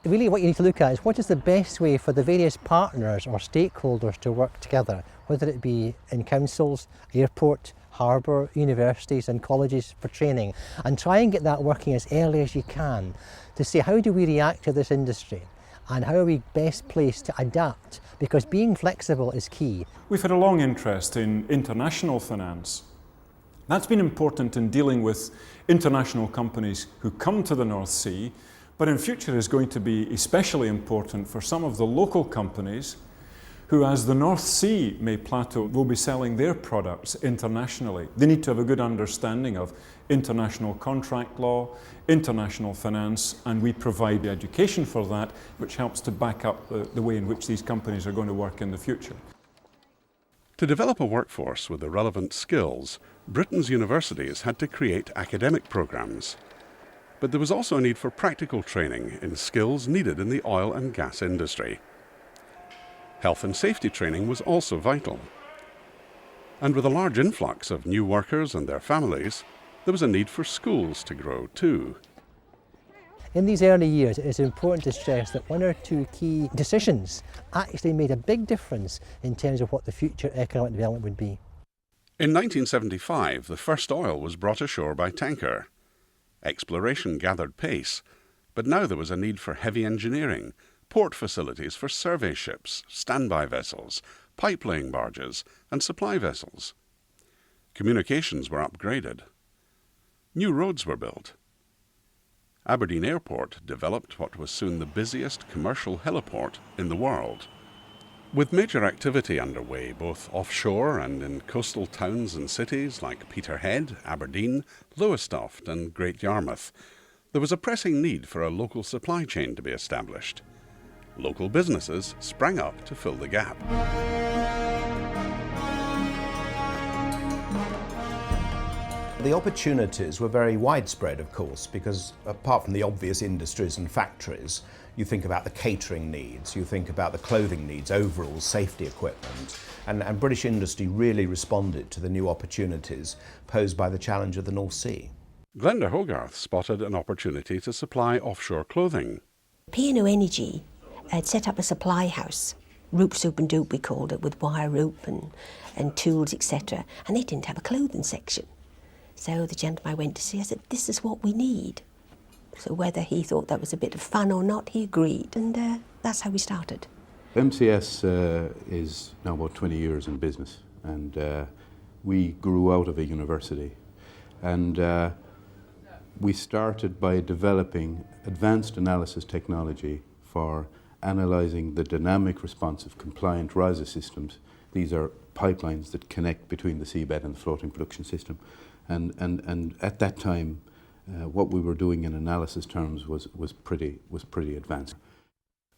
Really what you need to look at is what is the best way for the various partners or stakeholders to work together, whether it be in councils, airport, harbour, universities and colleges for training, and try and get that working as early as you can to say how do we react to this industry and how are we best placed to adapt, because being flexible is key. We've had a long interest in international finance. That's been important in dealing with international companies who come to the North Sea, but in future is going to be especially important for some of the local companies who, as the North Sea may plateau, will be selling their products internationally. They need to have a good understanding of international contract law, international finance, and we provide the education for that, which helps to back up the way in which these companies are going to work in the future. To develop a workforce with the relevant skills, Britain's universities had to create academic programs. But there was also a need for practical training in skills needed in the oil and gas industry. Health and safety training was also vital. And with a large influx of new workers and their families, there was a need for schools to grow too. In these early years, it is important to stress that one or two key decisions actually made a big difference in terms of what the future economic development would be. In 1975, the first oil was brought ashore by tanker. Exploration gathered pace, but now there was a need for heavy engineering, port facilities for survey ships, standby vessels, pipelaying barges, and supply vessels. Communications were upgraded. New roads were built. Aberdeen Airport developed what was soon the busiest commercial heliport in the world. With major activity underway both offshore and in coastal towns and cities like Peterhead, Aberdeen, Lowestoft and Great Yarmouth, there was a pressing need for a local supply chain to be established. Local businesses sprang up to fill the gap. The opportunities were very widespread, of course, because apart from the obvious industries and factories, you think about the catering needs, you think about the clothing needs, overalls, safety equipment, and British industry really responded to the new opportunities posed by the challenge of the North Sea. Glenda Hogarth spotted an opportunity to supply offshore clothing. P&O Energy had set up a supply house, Roop Soup and Doop we called it, with wire rope and tools, etc. And they didn't have a clothing section. So the gentleman I went to see, I said, this is what we need. So whether he thought that was a bit of fun or not, he agreed, and that's how we started. MCS is now about 20 years in business, and we grew out of a university. And we started by developing advanced analysis technology for analysing the dynamic responsive compliant riser systems. These are pipelines that connect between the seabed and the floating production system. And at that time, what we were doing in analysis terms was pretty advanced.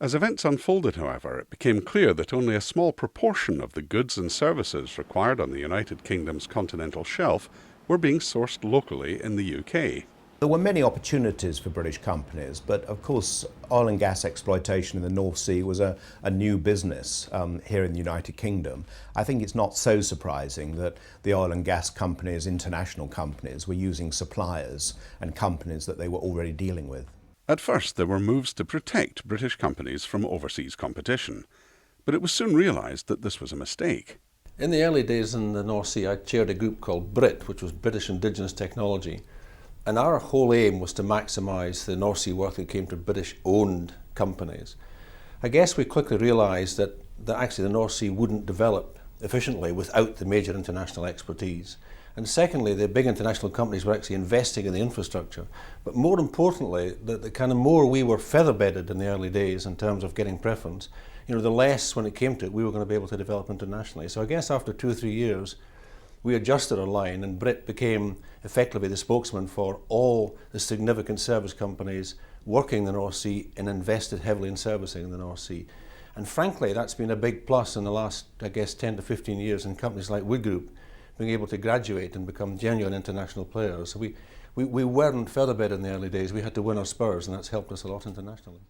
As events unfolded, however, it became clear that only a small proportion of the goods and services required on the United Kingdom's continental shelf were being sourced locally in the UK. There were many opportunities for British companies, but of course oil and gas exploitation in the North Sea was a new business here in the United Kingdom. I think it's not so surprising that the oil and gas companies, international companies, were using suppliers and companies that they were already dealing with. At first there were moves to protect British companies from overseas competition, but it was soon realised that this was a mistake. In the early days in the North Sea, I chaired a group called BRIT, which was British Indigenous Technology. And our whole aim was to maximise the North Sea work that came to British-owned companies. I guess we quickly realised that actually the North Sea wouldn't develop efficiently without the major international expertise. And secondly, the big international companies were actually investing in the infrastructure. But more importantly, the kind of more we were feather-bedded in the early days in terms of getting preference, the less, when it came to it, we were going to be able to develop internationally. So I guess after 2 or 3 years, we adjusted our line, and BRIT became effectively the spokesman for all the significant service companies working in the North Sea and invested heavily in servicing the North Sea. And frankly, that's been a big plus in the last, I guess, 10 to 15 years in companies like Wood Group being able to graduate and become genuine international players. So we weren't featherbed in the early days. We had to win our spurs, and that's helped us a lot internationally.